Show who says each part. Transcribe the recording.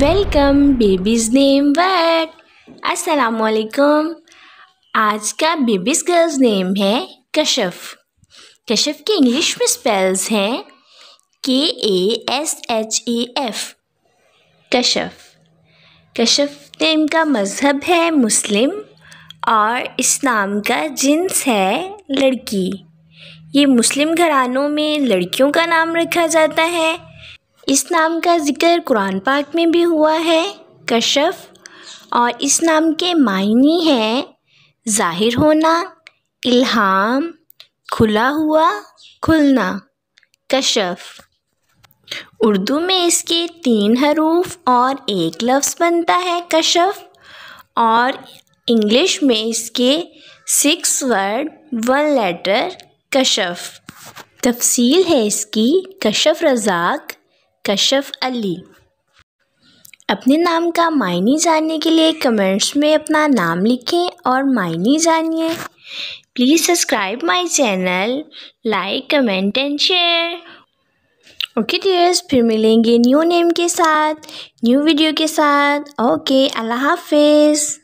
Speaker 1: Welcome babies name word. अस्सलामुअलैकुम। आज का बेबीज़ गर्ल्स नेम है कशफ। कशफ के इंग्लिश में स्पेल्स हैं KASHAF। कशफ। कशफ नेम का मज़हब है मुस्लिम और इस नाम का जिन्स है लड़की। ये मुस्लिम घरानों में लड़कियों का नाम रखा जाता है। इस नाम का जिक्र कुरान पाक में भी हुआ है कशफ, और इस नाम के मायने हैं ज़ाहिर होना, इल्हाम, खुला हुआ, खुलना। कशफ। उर्दू में इसके 3 हरूफ और 1 लफ्ज़ बनता है कशफ, और इंग्लिश में इसके 6 वर्ड 1 लेटर कशफ। तफसील है इसकी कशफ रज़ाक, कशफ अली। अपने नाम का मायने जानने के लिए कमेंट्स में अपना नाम लिखें और मायने जानिए। Please subscribe my channel, like, comment and share. Okay dears, फिर मिलेंगे न्यू नेम के साथ, न्यू वीडियो के साथ। ओके, अल्लाह हाफिज़।